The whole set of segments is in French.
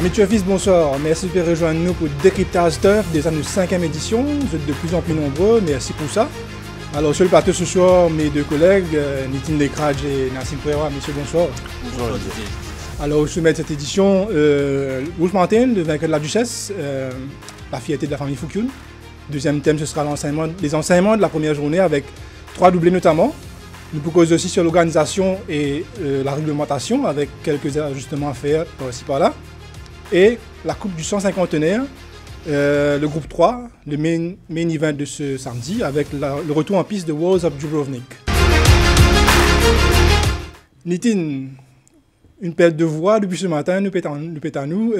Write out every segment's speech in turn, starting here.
Mes chers fils, bonsoir. Merci de rejoindre nous pour Dekriptaz Turf, déjà notre 5e édition. Vous êtes de plus en plus nombreux, merci pour ça. Alors, sur le plateau ce soir, mes deux collègues, Nitin Dekriptaz et Nassim Préra, messieurs, bonsoir. Bonsoir, Didier. Alors, au sommet de cette édition, Wolf Mountain, le vainqueur de la Duchesse, la fierté de la famille Kune. Deuxième thème, ce sera les enseignements de la première journée avec 3 doublés notamment. Nous proposons aussi sur l'organisation et la réglementation avec quelques ajustements à faire par-ci par-là. Et la Coupe du Cinquantenaire, le groupe 3, le main event de ce samedi avec le retour en piste de Walls of Dubrovnik. Nitin, une perte de voix depuis ce matin, nous pétons nous.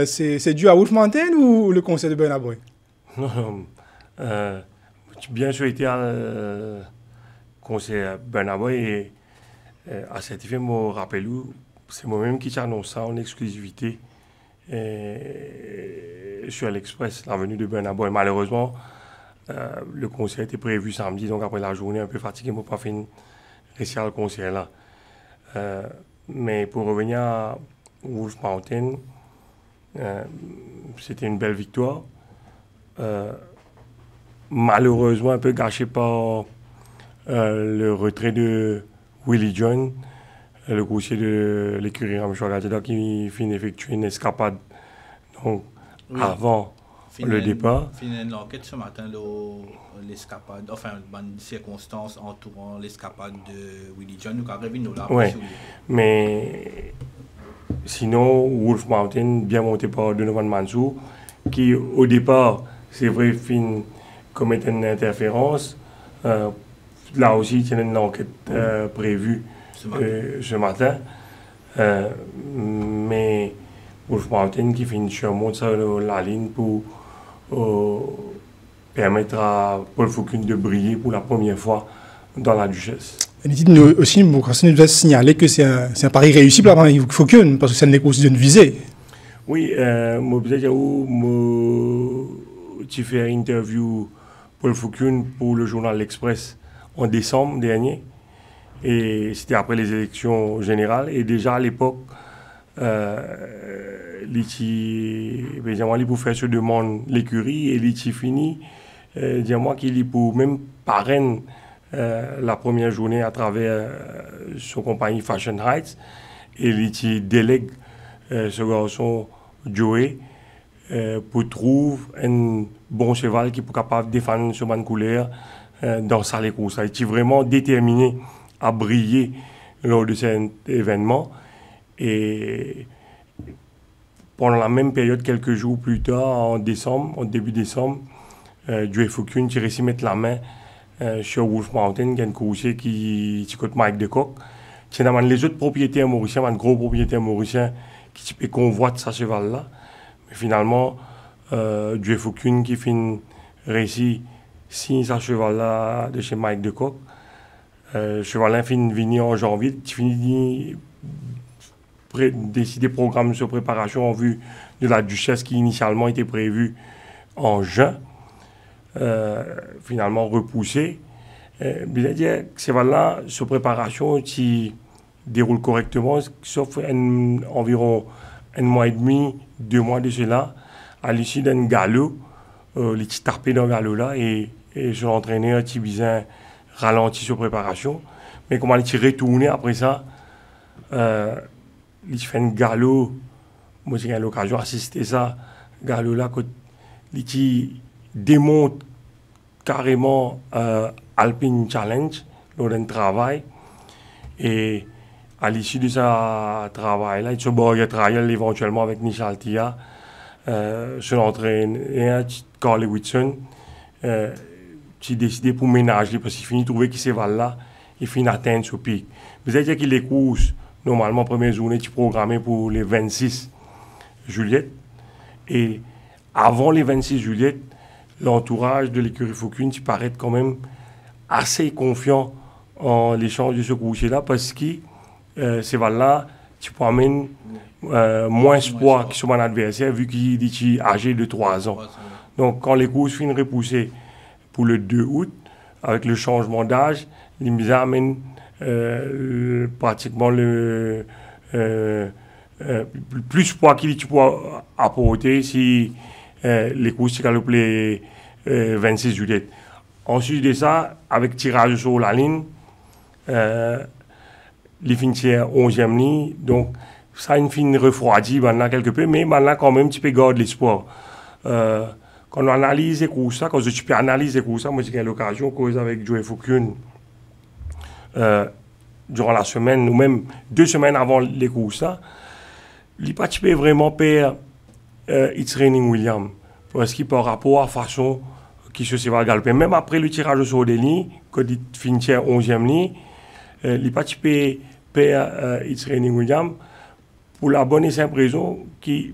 C'est dû à Wolf Mountain ou le concert de Burna Boy? Non, j'ai bien souhaité le concert Burna Boy et à cet effet, je me rappelle, c'est moi-même qui t'annonce ça en exclusivité sur l'Express, la venue de Burna Boy. Malheureusement, le concert était prévu samedi, donc après la journée un peu fatigué, je n'ai pas fait réussir le concert là. Mais pour revenir à Wolf Mountain, c'était une belle victoire. Malheureusement un peu gâché par le retrait de Willie John, le coursier de l'écurie Ramchogadeda qui finit d'effectuer une escapade donc, oui, avant le départ. Finit l'enquête ce matin, l'escapade, enfin, une circonstance entourant l'escapade de Willie John, nous avons là. Oui, mais sinon, Wolf Mountain, bien monté par Donovan Mansour, qui au départ, c'est vrai, commettait une interférence. Là aussi, il y a une enquête prévue ce matin. Mais Wolf Mountain qui finit surmonte sur la ligne pour permettre à Paul Kune de briller pour la première fois dans la Duchesse. Nous aussi, nous devons signaler que c'est un pari réussi pour la famille Kune, parce que ça n'est qu'aussi une visée. Oui, j'ai fait une interview Paul Kune pour le journal L'Express en décembre dernier. Et c'était après les élections générales. Et déjà à l'époque, il pour faire ce demande l'écurie et il fini, dis-moi qu'il est pour même parraine la première journée à travers son compagnie Fashion Heights. Et il délègue ce garçon Joey pour trouver un bon cheval qui est capable de défendre ce ban couleur dans sa course. Il est vraiment déterminé à briller lors de cet événement. Et pendant la même période, quelques jours plus tard, en début décembre, Joey Kune a réussi à mettre la main sur Wolf Mountain, qui est un coursier qui coûte Mike de Coq. C'est les autres propriétaires mauriciens, un gros propriétaire mauricien qui convoite ce cheval-là. Mais finalement, Joey Kune qui réussit signe ce cheval-là de chez Mike de Coq. Cheval-là finit venir en janvier, qui finit décider programme sur préparation en vue de la Duchesse qui initialement était prévue en juin. Finalement repoussé. Bien dire que cheval-là, sur préparation, qui déroule correctement, sauf environ un mois et demi, 2 mois de cela, à l'issue d'un galop, il est tapé dans le galop-là et son entraîneur, Tibizin, ralenti sur préparation. Mais comment il est retourné après ça, il fait un galop, moi j'ai eu l'occasion d'assister ça, galop-là, il démonte carrément Alpine Challenge lors d'un travail. Et à l'issue de ce travail-là, il se borgue trial éventuellement avec Nishal Tia, son entraîneur, Carly Whitson, qui a décidé pour ménager parce qu'il finit de trouver qu'il s'est là, il finit d'atteindre ce pic. Vous avez dit que les courses, normalement, première journée, tu programmées pour les 26 juillet. Et avant les 26 juillet, l'entourage de l'écurie Kune tu paraît quand même assez confiant en l'échange de ce coursier-là parce que ces là tu peux amener moins espoir que sur mon adversaire vu qu'il est âgé de 3 ans. Donc quand les courses finissent repoussées pour le 2 août, avec le changement d'âge, les amènent pratiquement plus poids qu'il tu peux apporter si les courses qui galopent les 26 juillet. Ensuite de ça, avec tirage sur la ligne, les finissent 11e ligne, donc ça une fin refroidie maintenant quelque peu, mais maintenant quand même tu peux garder l'espoir. Quand on analyse les courses, quand tu peux analyser les courses, moi j'ai eu l'occasion de causer avec Joe Kune durant la semaine, ou même 2 semaines avant les courses, il pas tu peux vraiment perdre It's Raining William, parce qu'il par rapport à la façon qui se va galoper. Même après le tirage sur des lignes, quand il finit 11e ligne, il pas tu peux perdre It's Raining William pour la bonne et simple raison qu'il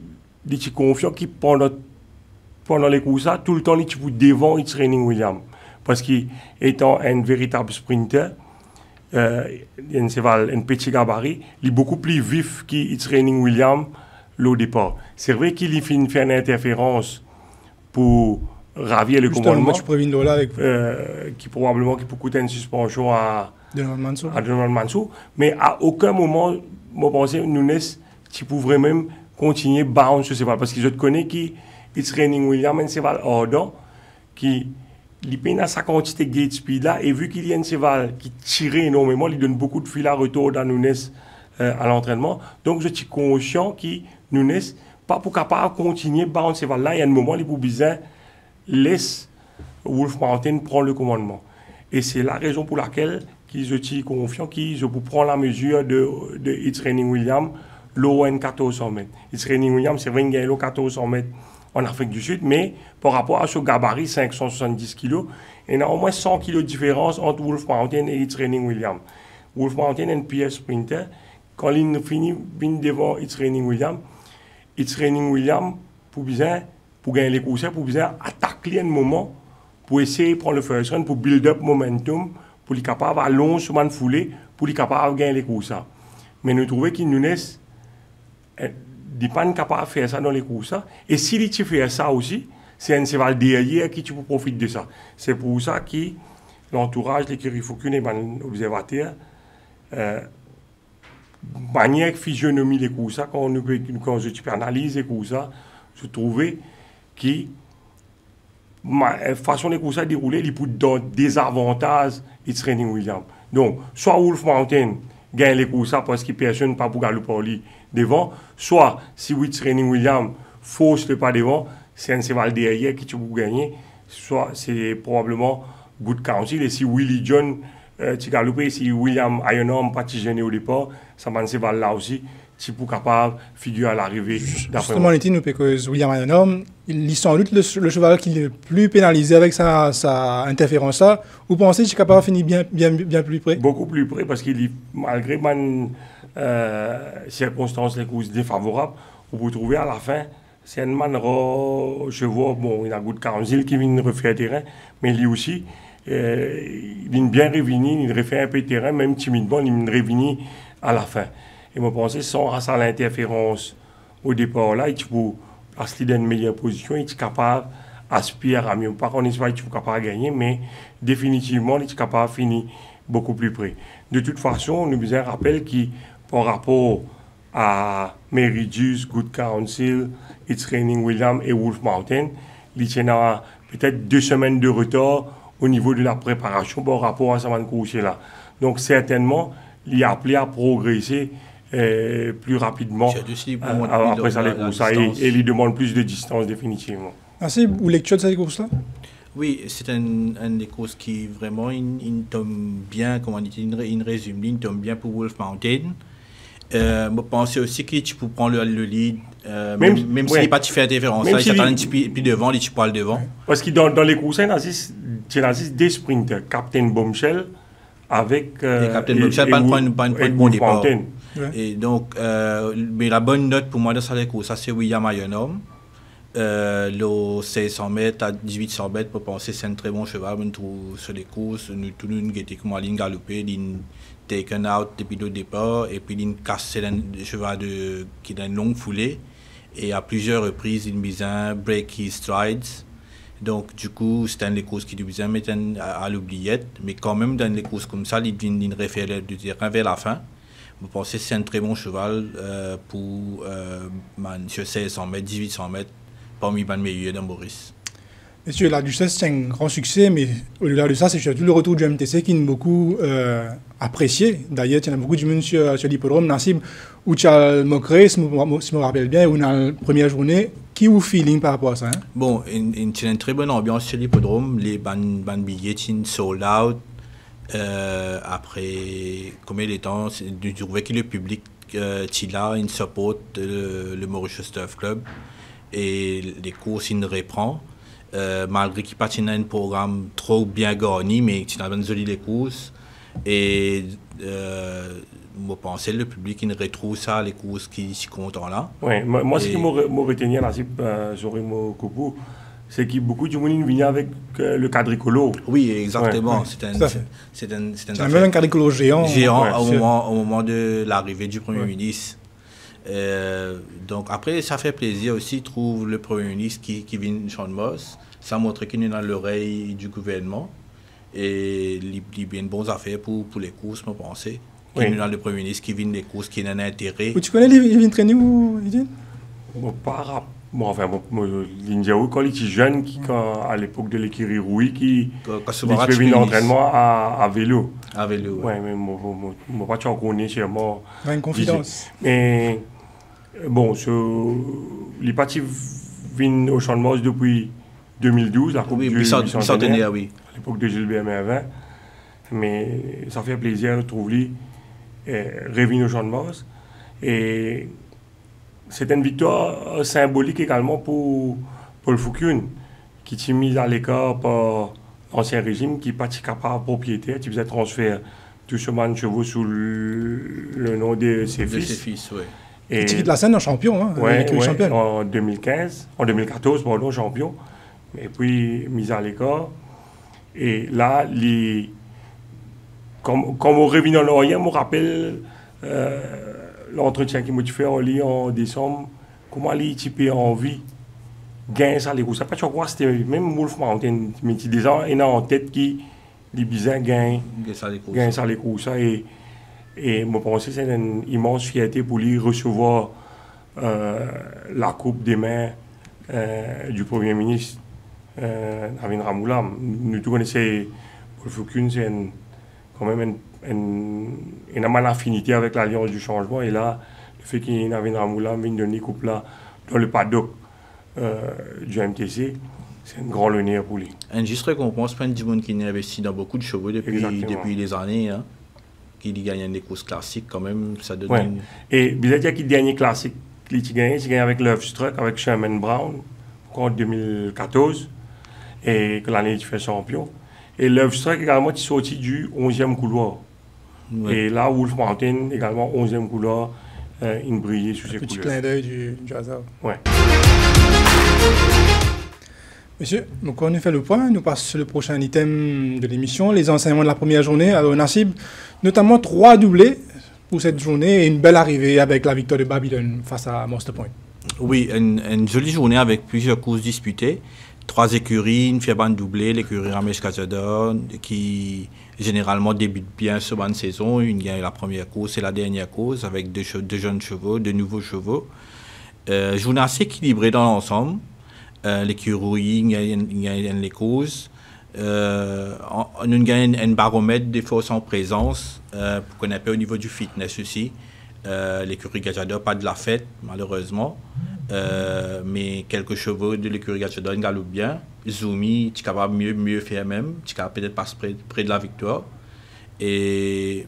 est confiant qu'il pendant les courses, tout le temps, il est devant It's Raining William. Parce qu'étant un véritable sprinter, un petit gabarit, il est beaucoup plus vif qu'It's Raining William au départ. C'est vrai qu'il fait une interférence pour ravir le commandement, qui probablement qui peut coûter une suspension à Donovan Mansour, mais à aucun moment, je pense que Nunes pourrait même continuer à bounce sur ses balles, parce que je connais qui It's Raining William, un cheval ardent, qui il a sa quantité de gate speed là, et vu qu'il y a un cheval qui tire énormément, il donne beaucoup de fil à retour dans Nunes à l'entraînement. Donc je suis conscient que Nunes, pas pour capable de continuer à bounce ce cheval là, il y a un moment où il a besoin laisse Wolf Mountain prendre le commandement. Et c'est la raison pour laquelle je suis confiant que je peux prendre la mesure de It's Raining William, l'eau 1400 mètres. It's Raining William, c'est vrai qu'il y a 1400 mètres en Afrique du Sud, mais par rapport à ce gabarit, 570 kg, il y a au moins 100 kg de différence entre Wolf Mountain et It's Raining William. Wolf Mountain est un pire sprinter. Quand il finit devant It's Raining William, pour gagner les courses, pour bien attaquer un moment, pour essayer de prendre le first run, pour build up momentum, pour être capable à long sur une foulée, pour être capable de gagner les courses. Mais nous trouvons qu'il Nunes n'est pas capable de faire ça dans les courses. Et s'il fait ça aussi, c'est un cheval derrière qui tu peux profiter de ça. C'est pour ça que l'entourage, l'écurie Kune et l'observateur, manière physionomie des courses, quand je peux analyser les courses, je trouvais que la façon des courses déroulées, il peut donner des avantages It's Raining William. Donc, soit Wolf Mountain gagne les courses parce que personne n'a pas pour galoper devant, soit si It's Raining William force le pas devant, c'est un cheval derrière qui tu peux gagner, soit c'est probablement Good Council, et si Willie John tu galopes, si William Ionom pas gêné au départ, ça va un cheval là aussi, tu peux capable de figurer à l'arrivée. Justement, nous parce que William Ionom, il est sans doute le cheval qui est le plus pénalisé avec sa interférence là. Vous pensez qu'il est capable de finir bien plus près? Beaucoup plus près, parce qu'il malgré les circonstances, les courses défavorables, vous pouvez trouver à la fin, c'est un man je vois, bon, il a Good Council qui vient refaire terrain, mais lui aussi, il vient bien revenir, il refait un peu de terrain, même timidement, il vient revenir à la fin. Et je pense que sans l'interférence au départ, là, il peut passer dans une meilleure position, il est capable d'aspirer à mieux. Par contre, il est capable de gagner, mais définitivement, il est capable de finir beaucoup plus près. De toute façon, nous besoin rappeler que par rapport à Meridius, Good Council, It's Raining William et Wolf Mountain, il y a peut-être 2 semaines de retard au niveau de la préparation par rapport à cette course-là. Donc, certainement, il est appelé à progresser plus rapidement après ça les courses et il demande plus de distance définitivement. Merci. Vous lecture de cette course-là? Oui, c'est un des courses qui vraiment il tombe bien, comment on dit, il résume, il tombe bien pour Wolf Mountain. Je pense aussi que tu peux prendre le lead, même s'il n'est pas fait différence, il s'attend un petit peu devant, il peut aller devant. Parce que dans les courses, il y a des sprinters, Captain Bombshell avec Captain Bombshell, pas de bon départ. Et donc, mais la bonne note pour moi dans cette course, c'est William Ionom. Le 1600 mètres à 1800 mètres, pour penser c'est un très bon cheval. On trouve sur les courses, nous tous nous étions comme en ligne galopée, ligne taken out depuis le départ, et puis ligne cassée d'un cheval qui a une longue foulée. Et à plusieurs reprises, il mise un break his strides. Donc, du coup, c'est un des courses qui devait mettre à l'oubliette, mais quand même, dans les courses comme ça, il réfère du terrain vers la fin. Je pense que c'est un très bon cheval pour sur 1600 mètres, 1800 mètres, parmi les meilleurs dans Maurice. Monsieur, la Duchesse, c'est un grand succès, mais au-delà de ça, c'est surtout le retour du MTC qui est beaucoup apprécié. D'ailleurs, il y a beaucoup de monde sur l'hippodrome, Nassib, où tu as le Mocré, si je me rappelle bien, où on a la première journée. Qui est au feeling par rapport à ça? Hein? Bon, il y a une très bonne ambiance sur l'hippodrome. Les billets sont sold out. Après combien de temps, je trouvais que le public là, il supporte le Rejoignez Turf Club et les courses, il reprend. Malgré qu'il n'y ait pas un programme trop bien garni, mais il y a une jolie les courses. Et je pense que le public il retrouve ça, les courses qui sont contents là. Oui, moi, ce qui m'a retenu sur mon Coupe, c'est que beaucoup de monde vient avec le quadricolo. Oui, exactement. Ouais. C'est un quadricolo géant. Géant au moment de l'arrivée du Premier ministre. Donc après, ça fait plaisir aussi de trouver le Premier ministre qui vient de Champ-de-Mars. Ça montre qu'il est dans l'oreille du gouvernement. Et il y a bien de bonnes affaires pour les courses, je pense. Il est dans le Premier ministre qui vient des courses, qui a un intérêt. Tu connais les entraîner ou l'Indiaou, quand il était jeune, à l'époque de l'écurie Rouy, qui faisait un entraînement à vélo. À vélo, oui. Mais moi, pas tu en connais sûrement. Une confidence. Mais bon, les partis viennent au Champ-de-Mars depuis 2012, la Coupe du Cinquantenaire, oui. À l'époque de Gilbert Mervin. Mais ça fait plaisir de trouver revenir au Champ-de-Mars. Et c'est une victoire symbolique également pour le Kune, qui s'est mis à l'écart par l'ancien régime, qui n'est pas capable propriétaire, qui faisait transfert tout ce de chevaux sous le nom de ses fils. Oui. Et qui quitte la scène en champion, hein, championne. En 2014, pardon, champion. Et puis mis à l'écart. Et là, comme on revient dans l'Orient, on rappelle l'entretien qui m'a fait en décembre, comment les types ont envie de gagner ça les courses. Pas quoi, c'était même Wolf Mountain, mais il y a des gens en tête qui les bizarres gagnent ça les courses. Et je pense que c'est une immense fierté pour lui recevoir la coupe des mains du Premier ministre Navin Ramoula. Nous tous connaissons le Kune, c'est quand même une bonne affinité avec l'Alliance du Changement. Et là, le fait qu'il y ait Navin Ramoula vienne donner coupe là dans le paddock du MTC, c'est un grand honneur pour lui. Un juste récompense pour un monde qui a investi dans beaucoup de chevaux depuis des années. Hein. Qui gagne des courses classiques quand même, ça donne une... Et bizarre qu'il gagne classique, il gagne avec Love Struck, avec Sherman Brown, en 2014, et que l'année il fait champion. Et Love Struck également qui sorti du 11e couloir. Ouais. Et là, Wolf Mountain également 11e couloir, il brillait sur ces couleurs. Petit clin d'œil du hasard. Ouais. Monsieur, donc on a fait le point, nous passons sur le prochain item de l'émission, les enseignements de la première journée. Alors Nassib, notamment 3 doublés pour cette journée et une belle arrivée avec la victoire de Babylone face à Monster Point. Oui, une jolie journée avec plusieurs courses disputées. 3 écuries, une fière doublée, l'écurie Ramesh Cazador qui généralement débute bien sur une saison. Une gagne la première course et la dernière course avec deux jeunes chevaux, de nouveaux chevaux. Journée assez équilibrée dans l'ensemble. L'écurie gagne les causes. On gagne un baromètre des forces en présence pour qu'on ait au niveau du fitness aussi. L'écurie Gajador, pas de la fête malheureusement, mais quelques chevaux de l'écurie Gajador galoupent bien. Zumi, tu es capable mieux faire même, tu es capable peut-être passer près de la victoire. Mais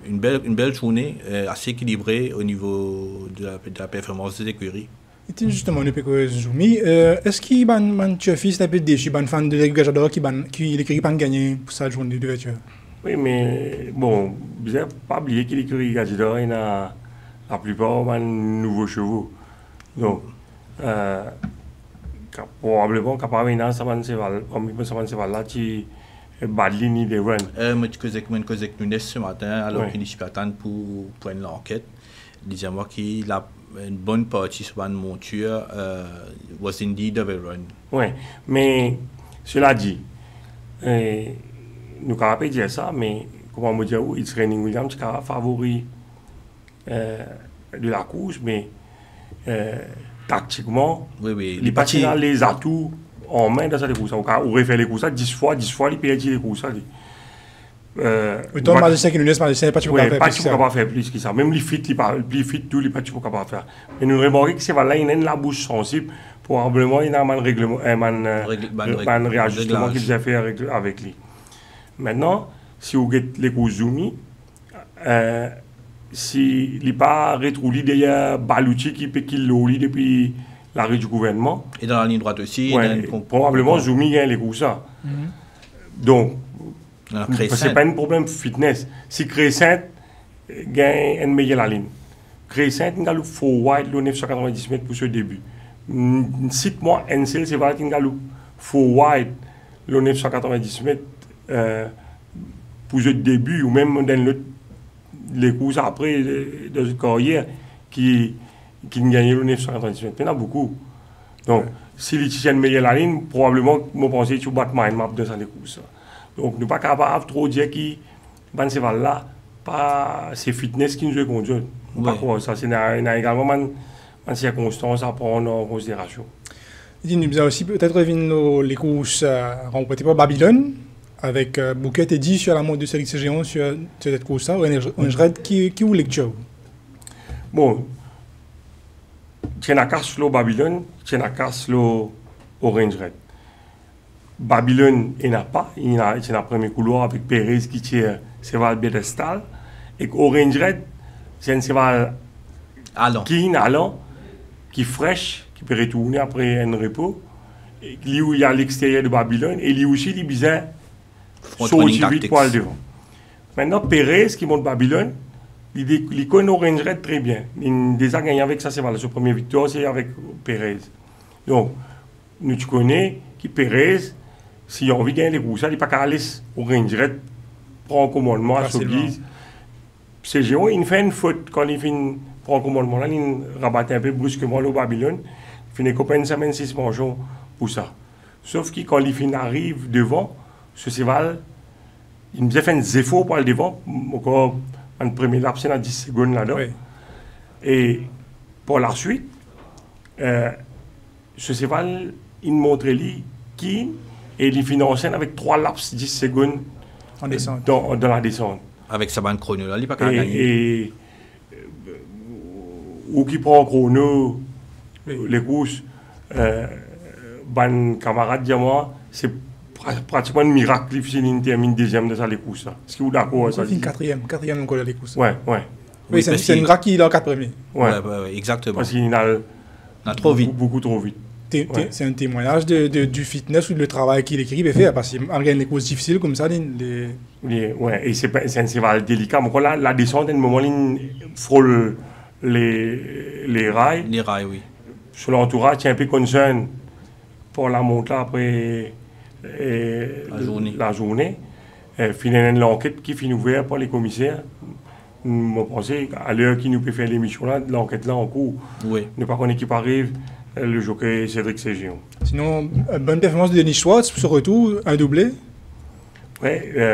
une belle journée assez équilibrée au niveau de la performance des écuries. Et justement, le PKO Zumi, est-ce qu'il y a un fils un peu déçu, un fan de l'Egajador qui l'écurie pas gagné pour sa journée de voiture? Oui, mais bon, vous n'avez pas oublié que l'écurie Gajador, il a la plupart de nouveaux chevaux. Donc, probablement, capable de ça va se là, tu badlini de run. Moi, je causais avec Kune ce matin, alors qu'il est attendre pour une enquête. Disons-moi qu'il a une bonne partie sur une monture was indeed of a run. Oui, mais cela dit, nous ne pouvons pas dire ça, mais comment me dire, It's Raining Williams qui a favori de la course, mais tactiquement, il pas les atouts en main dans cette course. On aurait fait les courses 10 fois, il perd les courses. Autant magicien qui nous laisse magicien, pas tu peux pas faire plus que ça. Même les fit, tout, les pas tu peux pas faire. Mais nous remarquons que c'est là, il y a la bouche sensible. Probablement, il y a un réajustement qu'il a fait avec lui. Maintenant, si vous regardez les courses Zoomi, si il n'est pas retrouvé derrière Balouchi qui l'a depuis l'arrêt du gouvernement. Et dans la ligne droite aussi. Probablement, Zoomi gagne les courses. Donc, ce n'est pas un problème fitness. Si Crescent gagne une meilleure la ligne, Crescent, il a le faux wide, le 990 mètres pour ce début. Cite-moi NCL, c'est vrai qu'il a le faux wide, le 990 mètres pour ce début, ou même dans les courses après, dans une carrière, qui gagne le 990 mètres. Il y en a beaucoup. Donc, si les tiennent meilleure la ligne, probablement, je pense que tu vas battre mind map dans ces courses. Donc, nous ne sommes pas capables de trop dire que là, c'est fitness qui nous a conduit. Ça, c'est également une circonstance à prendre en considération. Il nous a aussi peut-être revenir les courses remportées par Babylone, avec Bouquet et dit sur la mode de sélection géant sur cette course-là. Qui ou lecture? Bon, tiens à casse le Babylone, tiens à casse le Orange Red. Babylone, il n'a pas. Il y a un premier couloir avec Pérez qui tire Cheval Bédestal. Et Orange Red, c'est un cheval allant, qui est fraîche, qui peut retourner après un repos. Lui où il y a l'extérieur de Babylone. Et lui aussi, il est bizarre. Sauter vite pour aller devant. Maintenant, Pérez qui monte Babylone, il connaît Orange Red très bien. Il a déjà gagné avec ça, c'est voilà, sa première victoire, c'est avec Pérez. Donc, nous tu connais qui Pérez, s'il a envie de gagner les courses, il n'est pas qu'à aller Orange Red, prend un commandement à Soblise. C'est géant, il fait une faute quand il prend un commandement là, il rabatte un peu brusquement le Babylone. Il fait une copaine une semaine, 6 manchons pour ça. Sauf que quand il arrive devant, ce cheval, il me fait un effort pour aller devant. Encore un premier lap, c'est dans 10 secondes là-dedans. Oui. Et pour la suite, ce cheval, il montre lui qui et il finit en scène avec 3 laps 10 secondes en descente. Dans la descente. Avec sa bande chrono là, il n'est pas qu'à gagner. Et ou qui prend en chrono les courses, ban camarade dit moi, c'est pratiquement un miracle si il termine deuxième de ça les courses. Est-ce que vous êtes d'accord avec ça? Il finit quatrième encore les courses. Ouais. Oui, c'est un gars qui est dans 4 premiers. Ouais, exactement. Parce qu'il a trop vite. Beaucoup trop vite. C'est un témoignage du fitness ou du travail qu'il écrit et fait, parce qu'il gagne des courses difficiles comme ça. Et c'est un cheval délicat. Mais là, la descente, à un moment, il frôle les rails. Les rails, oui. Sur l'entourage, il y a un peu concern pour la montée après la journée. Finalement, l'enquête qui finit ouverte par les commissaires. Je pense à l'heure qui nous peut faire l'émission là, l'enquête là en cours. Oui. Ne pas qu'on équipe arrive. Le jockey Cédric Ségion. Sinon, bonne performance de Denis Schwartz sur retour, un doublé. Oui,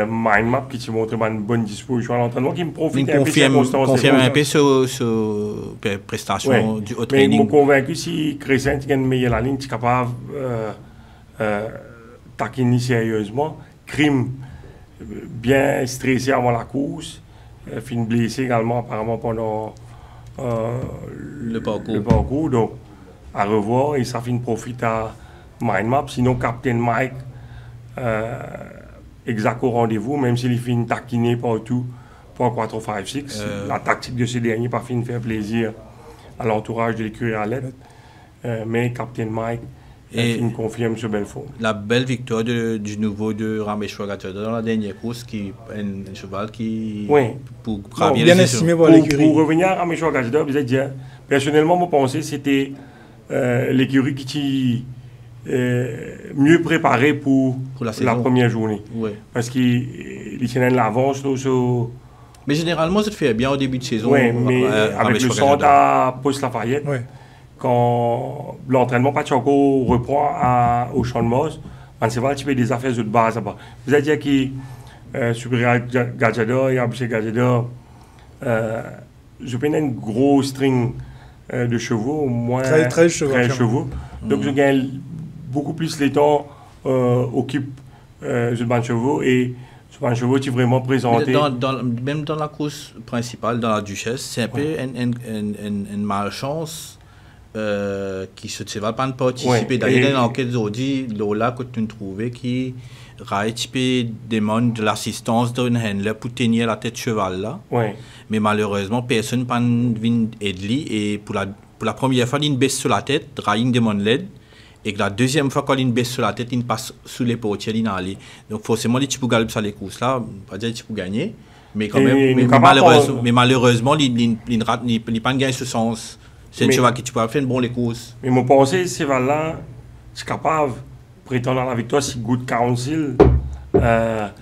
Mind Map qui te montre une bonne disposition à l'entraînement, qui me profite un peu de circonstances. Confirme un peu sur prestation du haut training. Mais je suis convaincu si Crescent gagne meilleure la ligne, tu es capable de taquiner sérieusement. Crime bien stressé avant la course, fin blessé également apparemment pendant le parcours. Donc, à revoir et ça fait une profite à Mind Map. Sinon, Captain Mike, exact au rendez-vous, même s'il finit taquiné partout pour 4, 5, 6. La tactique de ces derniers pas fini de faire plaisir à l'entourage de l'écurie à l'aide. Mais Captain Mike il confirme ce bel fond. La belle victoire du nouveau de Rameshwar dans la dernière course, qui est un cheval qui. Oui. Pour bien estimé pour l'écurie. Pour revenir à Rameshwar Gajda, vous dire, personnellement, je pensais que c'était l'écurie qui était mieux préparée pour la première journée. Oui. Parce qu'il tient l'avance sur. Mais généralement, ça te fait bien au début de saison. Oui, mais avec le centre à Poste-Lafayette. Oui. Quand l'entraînement pas encore reprend au champ de Mose, on sait pas un petit peu des affaires de base là-bas. Vous allez dire que supérieur Gajador et Abouché Gajador, je prenais une grosse string de chevaux, au moins 13 chevaux. Donc je gagne beaucoup plus les temps occupe je banc de chevaux et ce banc de chevaux qui est vraiment présenté. Même dans la course principale, dans la Duchesse, c'est un peu une malchance qui se va pas participer. D'ailleurs, dans l'enquête aujourd'hui, Lola, que tu trouves, qui demande de l'assistance d'un handler pour tenir la tête cheval là. Mais malheureusement, personne n'a venu aider et pour la première fois, il baisse sur la tête, Raïng demande l'aide. Et que la deuxième fois, quand il baisse sur la tête, il passe sous les portières, il allait. Donc forcément, il peut gagner sur les courses là, pas dire qu'il peut gagner, mais quand même, mais malheureusement, il n'a pas gagné ce sens. C'est un cheval qui tu peux faire bon les courses. Mais mon pensée, c'est là, c'est capable de prétendre à la victoire si good council.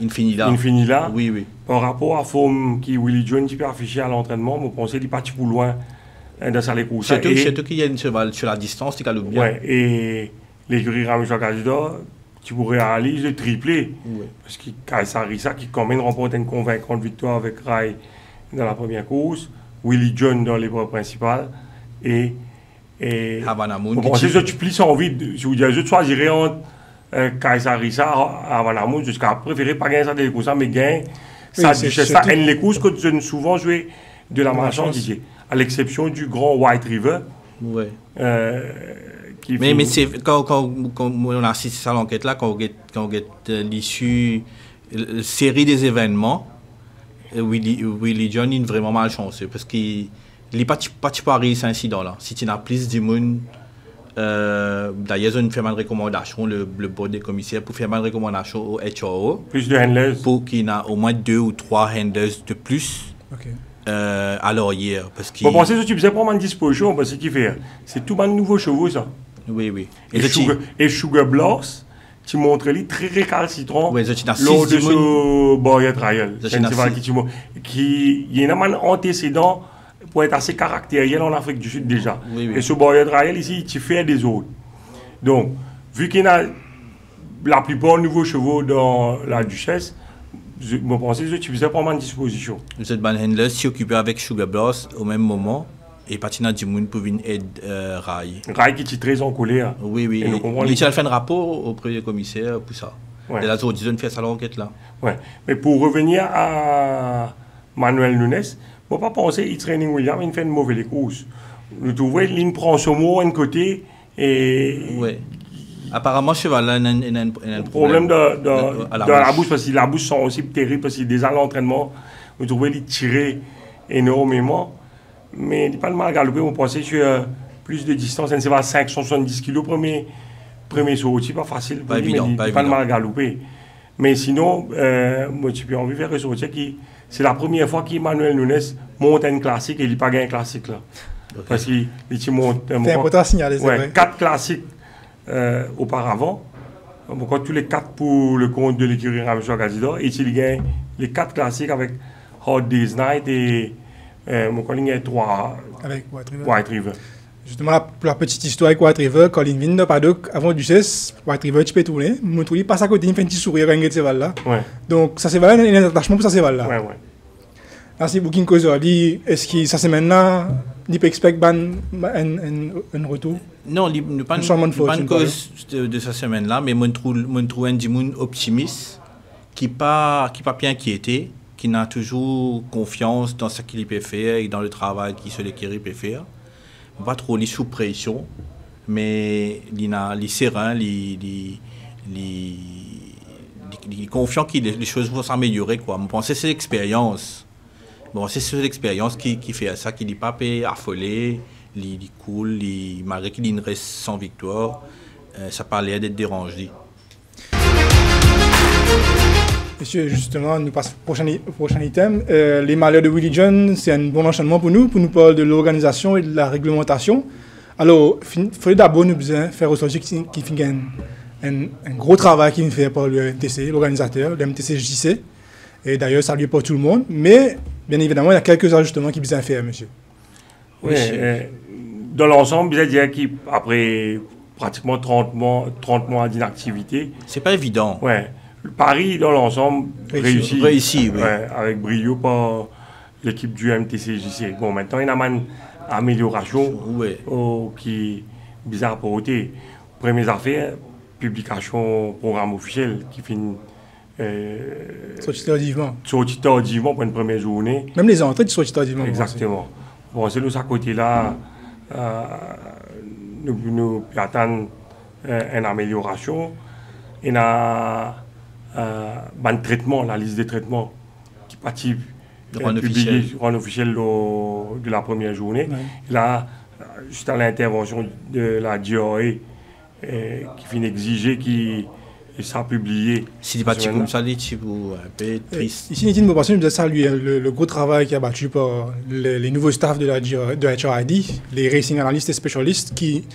Il finit là. Oui. Par rapport à la forme qui Willie John qui peut afficher à l'entraînement, mon pensée, il est parti pour loin. Dans les courses. Surtout qu'il y a une cheval sur la distance, tu galoupes bien. Ouais, et l'écurie Ramiro Casido, tu pourrais aller le tripler. Parce que Kaisarisa, qui quand même remporte une convaincante victoire avec Rai dans la première course, Willie John dans l'épreuve principale, et Havanamoun. Bon, c'est ça, tu plies son vide. Si vous dites, je choisirais entre Kaisarisa et Havanamoun, jusqu'à préférer pas gagner ça des courses, mais gagner ça, ça, les courses que je ne souvent joué de la marchandise. À l'exception du grand White River. Mais c'est quand on a assisté à l'enquête là, quand on regarde l'issue, la série des événements, Willie John est vraiment malchanceux parce qu'il n'est pas arrivé cet incident là. Si tu n'as plus de monde, d'ailleurs on fait une recommandation, le board des commissaires pour faire une recommandation au HRO. Plus de handlers. Pour qu'il y ait au moins 2 ou 3 handlers de plus. À l'arrière. Vous pensez que tu faisais prendre une disposition parce qu'il fait. C'est tout un nouveau chevaux ça. Oui. Et Sugar Blocks, tu montres les très récalcitrants lors de ce barrière trial. Qui y a un antécédent pour être assez caractériel en Afrique du Sud déjà. Et ce barrière trial ici, tu fais des autres. Donc, vu qu'il y a la plupart de nouveaux chevaux dans la Duchesse, je pensais que tu faisais prendre une disposition. Vous êtes handler s'y occuper avec Sugar Blocks au même moment et Patina Dimoun pour venir aider Rai. Rai qui est très en colère. Oui. Il a fait un rapport au premier commissaire pour ça. Et la autre disons fait ça l'enquête là. Mais pour revenir à Manuel Nunes, je ne pas penser qu'il training William, il fait une mauvaise course. Vous trouvez qu'il prend son mot d'un côté et. Apparemment, cheval a un problème dans la bouche parce que la bouche sont aussi terribles parce que déjà l'entraînement, vous trouvez qu'il tire énormément, mais il n'est pas de mal galopé. On pensait sur plus de distance, c'est pas 570 kg premier saut, c'est pas facile pour lui, mais il n'est pas de mal galopé. Mais sinon, moi j'ai envie de faire ressortir que c'est la première fois qu'Emmanuel Nunes monte une classique et il n'a pas gagné un classique là. Parce qu'il monte. C'est important à signaler, c'est vrai. 4 classiques. Auparavant, tous les 4 pour le compte de l'écurie Ramiro Casido, et il gagne les 4 classiques avec Hot Day's Night et mon collègue est 3 avec White River. Justement, pour la petite histoire avec White River, quand il vient de paddock avant Duchesse, White River, tu peux tourner, il passe à côté, il fait un petit sourire avec ce cheval là. Donc, ça c'est vraiment un attachement pour ce cheval là. Merci beaucoup, Kozoli. Est-ce que ça c'est maintenant, il peut expecter un retour? Non, il n'y a pas une cause de cette semaine-là, mais je trouve un monde optimiste qui n'est pas bien inquiété, qui a toujours confiance dans ce qu'il peut faire et dans le travail qu'il peut faire. Pas trop sous pression, mais il est serein, il est confiant que les choses vont s'améliorer. Je pense que c'est l'expérience. C'est l'expérience qui fait ça, qui n'est pas affolé. Il est cool, malgré qu'il reste sans victoire, ça parlait d'être dérangé. Monsieur, justement, nous passons au prochain item. Les malheurs de Willie John, c'est un bon enchaînement pour nous parler de l'organisation et de la réglementation. Alors, il faudrait d'abord nous faire ressortir qu'il fait un gros travail qu'il fait par le MTC, l'organisateur, le MTC-JC. Et d'ailleurs, ça lui est pour tout le monde. Mais, bien évidemment, il y a quelques ajustements qu'il besoin faire, monsieur. Oui, dans l'ensemble, je dirais qu'après pratiquement 30 mois d'inactivité. C'est pas évident. Le pari dans l'ensemble réussi. Réussi, oui. Ouais, avec brio par l'équipe du MTCJC. Bon, maintenant, il y a une amélioration qui est bizarre pour ôter. Première affaire, publication programme officiel qui finit. Sorti tardivement. Sorti tardivement pour une première journée. Même les entrées qui sortent tardivement. Exactement. Bon, c'est de ce côté-là, nous attendons une amélioration. Il y a un traitement, la liste des traitements qui partit publiée en officiel de la première journée. Ouais. Là, juste à l'intervention de la DRE qui finit exiger qui ça publié. Si des parties comme ça, c'est un peu triste. Ici, Nitine Bopasson, je voudrais saluer le gros travail qui a battu par les nouveaux staffs de la HRID, les racing analystes et spécialistes qui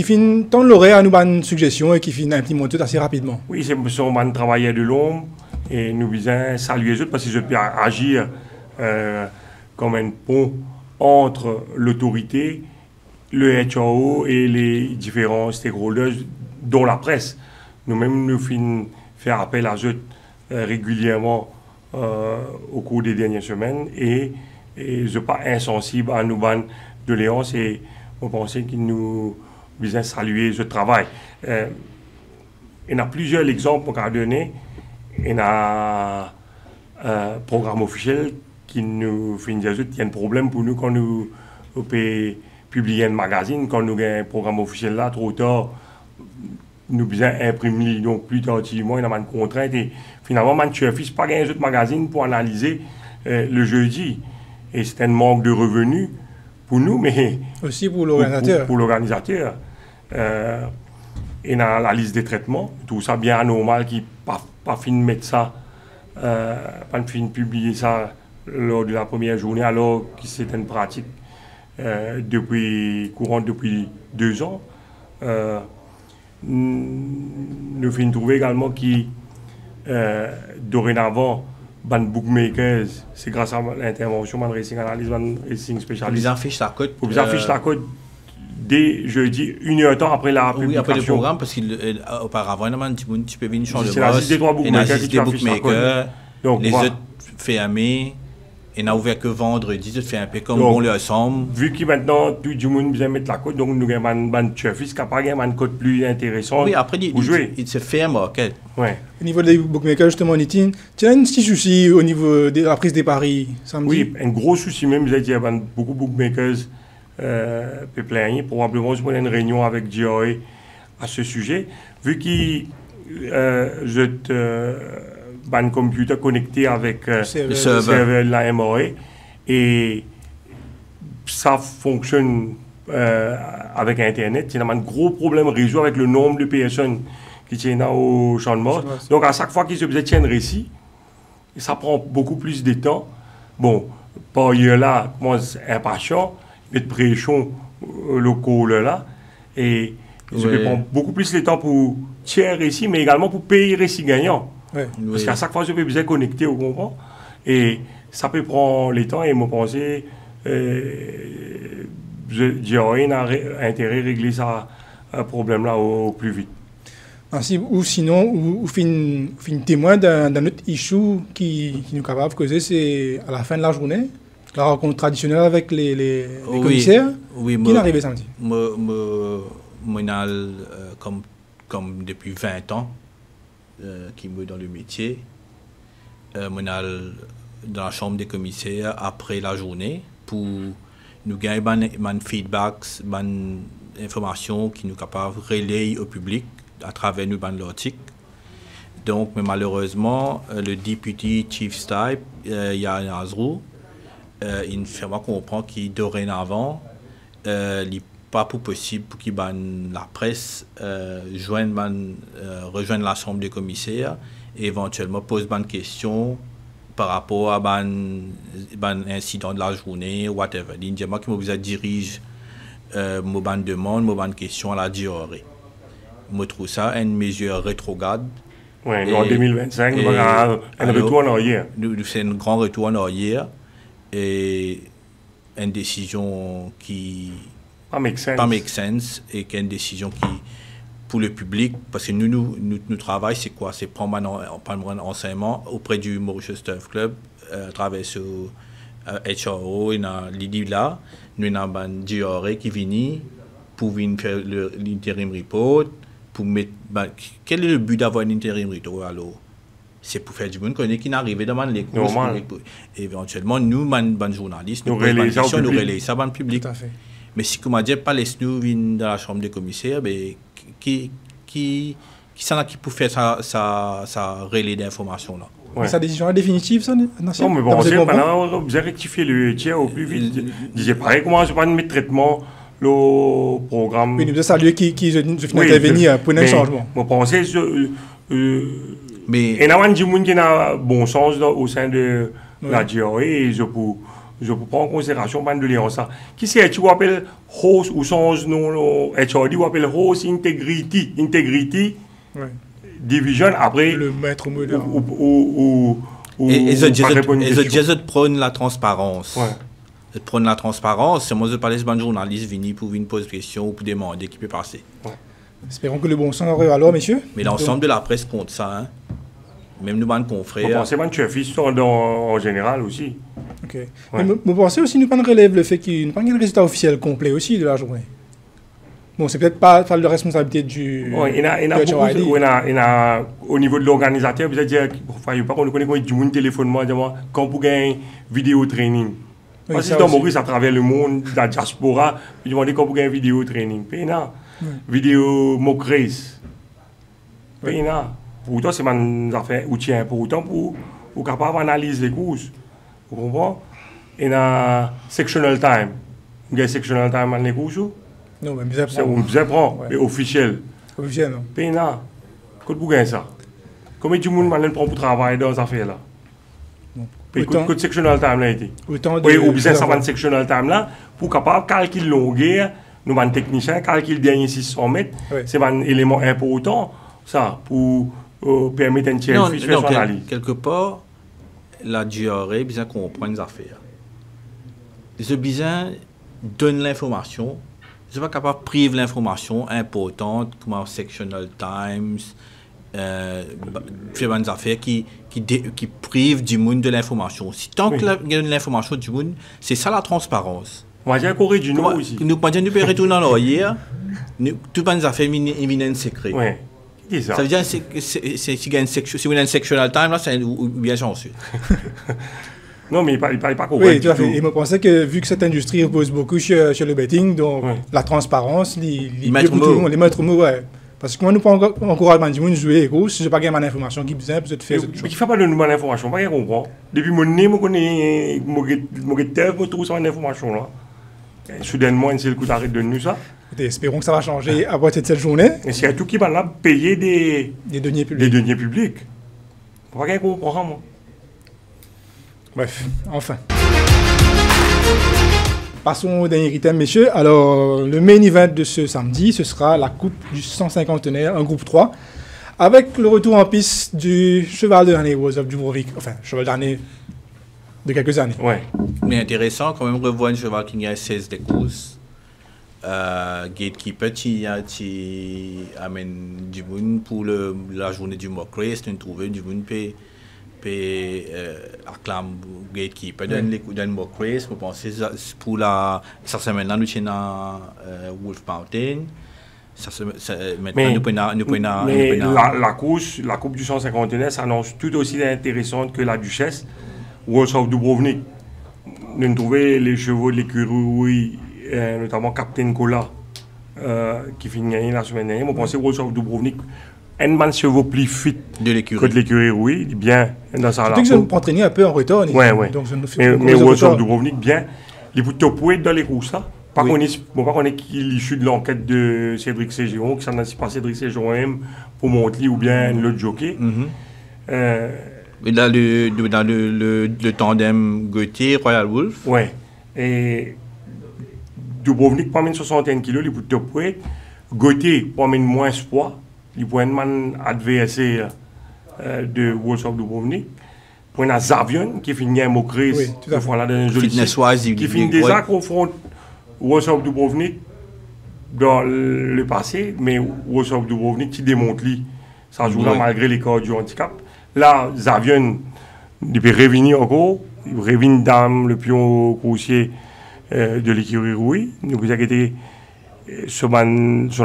finissent tant l'oreille à nous donner une suggestion et qui finissent implémenter assez rapidement. Oui, c'est un travail de l'homme et nous voulons saluer eux parce que je peux agir comme un pont entre l'autorité, le HRO et les différents stakeholders, dont la presse. Nous-mêmes, nous finissons faire appel à eux régulièrement au cours des dernières semaines et je ne suis pas insensible à nos bandes de doléances et on pense qu'ils nous visent saluer ce travail. Il y a plusieurs exemples qu'on a donnés. Il y a un programme officiel qui nous fait dire qu'il y a un problème pour nous quand nous publions un magazine, quand nous avons un programme officiel là, trop tard. Nous besoin imprimer donc plus tardivement, il y a une contrainte et finalement, je n'ai pas gagné un autre magazine pour analyser le jeudi. Et c'est un manque de revenus pour nous, mais aussi pour l'organisateur. Pour l'organisateur. Et dans la liste des traitements, tout ça bien anormal qui pas fini de mettre ça, pas fini de publier ça lors de la première journée, alors que c'est une pratique courante depuis 2 ans. Nous finissons trouver également qui dorénavant les bookmakers, c'est grâce à l'intervention de racing analyse, racing spécialiste. Ils affichent la cote. Ils affichent la cote dès jeudi, 1 heure de temps après la publication. Oui, après le programme, parce qu'auparavant, tu peux venir changer de boss. C'est la liste des 3 bookmakers qui affichent la cote. Donc, les autres fermés. Et n'a ouvert que vendredi, tu fais un peu comme donc, on le ressemble. Vu que maintenant tout le monde vient mettre la cote, donc nous avons une chef qui a une cote plus intéressante. Oui, après il se fait un market. Ouais. Au niveau des bookmakers, justement, Nitine, tu as un petit souci au niveau de la prise des paris samedi? Oui, un gros souci même, vous avez dit, il y a beaucoup de bookmakers plein. Probablement, je prends une réunion avec GRE à ce sujet. Vu qu'ils un computer connecté avec le serveur de la MRA et ça fonctionne avec Internet. Il y a un gros problème réseau avec le nombre de personnes qui tiennent au champ de mort. Donc à chaque fois qu'ils se tiennent récit, ça prend beaucoup plus de temps. Bon, par ailleurs là, moi impatient, mais de pression locaux là et ça prend beaucoup plus de temps pour tirer récit, mais également pour payer récit gagnant. Ouais. Parce qu'à chaque fois, je peux besoin connecter au comprend. Et ça peut prendre le temps et me penser, j'ai intérêt à régler ce problème-là au plus vite. Ainsi, ou sinon, ou fin témoin d'un autre issue qui nous est capable de causer, c'est à la fin de la journée, la rencontre traditionnelle avec les commissaires, qui est arrivé samedi. Comme depuis 20 ans, qui me dans le métier, dans la chambre des commissaires après la journée pour nous gagner des feedbacks, des informations qui nous capables de relayer au public à travers nos l'article. Donc, mais malheureusement, le Deputy Chief Staff, Yann Azrou, il fait comprendre qu'il dorénavant, il n'est pas possible pour qu'il la presse rejoigne la chambre des commissaires et éventuellement pose des questions par rapport à un incident de la journée, whatever. Il dit que je dirige mes demandes, mes questions à la DRE. Je trouve ça une mesure rétrograde. Oui, en 2025, nous avons un retour en arrière. C'est un grand retour en arrière et une décision qui pas make sense. Pas make sense et qui est une décision qui pour le public, parce que nous travail, c'est quoi? C'est prendre un enseignement auprès du Mauritius Turf Club, à travers ce HRO, l'idée là, nous avons un JRE qui vient pour venir faire l'interim report, pour mettre, quel est le but d'avoir un interim report alors? C'est pour faire du monde qui n'arrive dans les courses. Éventuellement, nous, les journalistes, nous relayons ça dans le public. Mais si, comme on dit, pas les nous viennent dans la chambre des commissaires, qui peut faire ça relais d'informations là? Ouais. Sa décision est définitive, ça? Non, mais bon, vous avez rectifié le tiers au plus vite. Disais pareil, comment je vais pas mettre traitement le programme. Oui, nous avons salué qui finit intervenir pour un changement. Je pensais mais il y a des gens qui ont bon sens au sein de la GRE et je peux prendre en considération de lire ça. Qui c'est tu appelles host ou sens non HRD ou appelle host integrity division après le maître mot et je prône la transparence. Je prône la transparence, c'est moi je parle de journalistes venir pour une poser question ou pour demander qui peut passer. Espérons que le bon sens arrive alors, messieurs. Mais l'ensemble de la presse compte ça, hein. Même nous, nos confrères. Vous pensez que tu es fils en général aussi. Ok. Ouais. Vous pensez aussi nous pas relève le fait qu'il n'y a pas un résultat officiel complet aussi de la journée. Bon, c'est peut-être pas de responsabilité du. Oui, il y a au niveau de l'organisateur, vous allez dire, il pas qu'on connaît du monde téléphonement, quand vous gagnez vidéo training. Parce que dans Maurice, à travers le monde, la diaspora, vous demandez quand vous gagnez vidéo training. Vidéo mock race. Pourtant, c'est une affaire outil important pour capable d'analyser les courses. Vous comprenez? Et il y a sectional time. Vous avez sectional time dans les courses? Non, mais vous prend. Et officiel. Officiel, non. Et là, quand vous gagnez ça, combien de monde prend pour travailler dans ces affaires-là? Et quand sectional time là été? Oui, ou bien ça va sectional time là, pour capable calculer longueur, nous avons un technicien, calculer dernier 600 mètres, c'est un élément important, ça, pour permettre un tiers de faire son analyse. Quelque part, la GRE a besoin de comprendre les affaires. Ils ont besoin de donner l'information. Ils ne sont pas capables de priver l'information importante, comme sectional times, faire des affaires qui privent du monde de l'information. Si tant que l'information du monde, c'est ça la transparence. Moi, j'ai un Corée du Nord aussi. Nous pouvons retourner en arrière, toutes les affaires viennent secret. Ça veut dire que si vous avez un sectional time, là, c'est bien chanceux. Non, mais il ne parle pas correct. Oui, tout à fait. Et je pensais que vu que cette industrie repose beaucoup sur le betting, donc la transparence, les maîtres mots, parce que moi, nous ne pouvons pas encourager les gens à jouer, si je n'ai pas gagné l'information qui besoin, peut-être faire cette chose. Mais qui ne fait pas de nous l'information, pas comprendre. Depuis mon nez, je connais mon terre, je trouve ça l'information là. Soudainement, c'est le coup d'arrêt de nous ça. Espérons que ça va changer à partir de cette journée. Et c'est tout qui va là payer des deniers publics. Pas qu'un comprend, moi. Bref, enfin. Passons au dernier item, messieurs. Alors, le main event de ce samedi, ce sera la Coupe du Cinquantenaire, un groupe 3, avec le retour en piste du cheval de l'année, Dubrovnik. Enfin, cheval d'année de quelques années. Ouais. Mais intéressant, quand même, revoir un cheval qui a 16 des courses. Gatekeeper qui amène du monde pour la journée du mock race, nous trouvons du monde acclame Gatekeeper dans le mock race. Je pense pour ça semaine-là, nous sommes à Wolf Mountain. La Coupe du 151 s'annonce tout aussi intéressante que la Duchesse ou au Dubrovnik. Nous trouvons les chevaux de l'écurie, notamment Captain Cola, qui finit gagner la semaine dernière. Je pense que World Dubrovnik un chevaux plus fit de l'écurie. Que de l'écurie, oui, il est bien dans sa relation. Je me entraîner un peu en retard. Oui. Mais World Dubrovnik, bien, il peut toper dans les courses. Pas qu'on est l'issue de l'enquête de Cédric Ségeron, qui s'en a pas Cédric Ségeron pour Montely ou bien l'autre jockey. Dans le tandem Gauthier, Royal Wolf. Oui. Et Dubrovnik prend 61 kg, il peut toper. Gauthier prend moins de poids. Il peut être un adversaire de World of Dubrovnik. Pour un Zavion qui finit un mock race, qui finit déjà confronte World of Dubrovnik dans le passé, mais Retour Dubrovnik qui démontre lui, ça joue là malgré les cas du handicap. Là, Zavion, il peut revenir encore, il revient dans le pion coursier de l'écurie Rouy. Nous vous inquiétez, son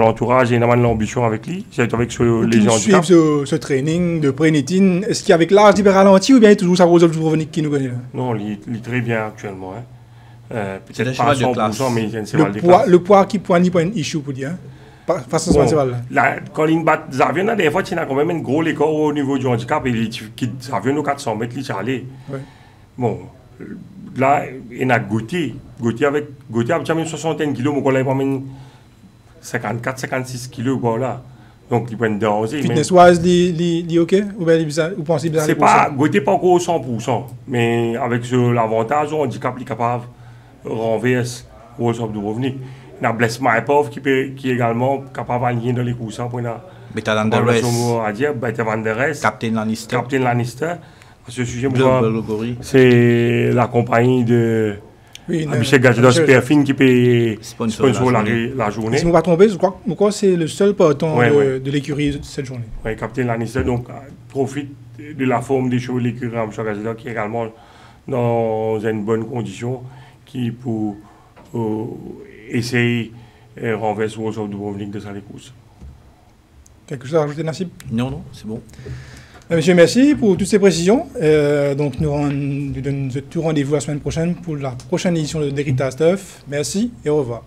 entourage et l'ambition avec lui, c'est avec les handicaps. Ce training de pré-nétine, est-ce qu'avec l'âge il peut ralentir ou bien toujours ça Retour Dubrovnik qui nous connaît là? Non, il est très bien actuellement. Hein. Peut-être pas 100%, mais il y a une cheval de classe. Le poids qui pointe pas une issue pour dire. Face à ce cheval là. Quand il bat Zavion, des fois, il a quand même un gros écart au niveau du handicap et Zavion au 400 mètres, il est allé. Bon, là, il a Gauthier. Gauthier a même 60 kg, mais il a pas même 54-56 kg. Voilà. Donc, il peut être danger. Fitness-wise, il est OK? Ou pensez bien? C'est pas, Gauthier pas encore 100%, mais avec l'avantage, le handicap, il est capable de renverser Retour Dubrovnik. Il y a Bless Maipov qui est également capable d'aligner dans les coussins pour Beta Landeres. Beta Landeres. Captain Lannister. Captain Lannister. À ce sujet, c'est la compagnie de Michel Gadget Superfine qui peut sponsor la journée. Si je ne me pas trompé, je crois que c'est le seul peloton de l'écurie de cette journée. Oui, Captain Lannister donc profite de la forme des chevaux de l'écurie de Michel Gadget qui est également dans une bonne condition qui pour essayer de renverser Retour Dubrovnik de sa course. Quelque chose à rajouter, Nassib? Non, c'est bon. Monsieur, merci pour toutes ces précisions. Donc, nous donnons tout rendez-vous la semaine prochaine pour la prochaine édition de Dekriptaz Turf. Merci et au revoir.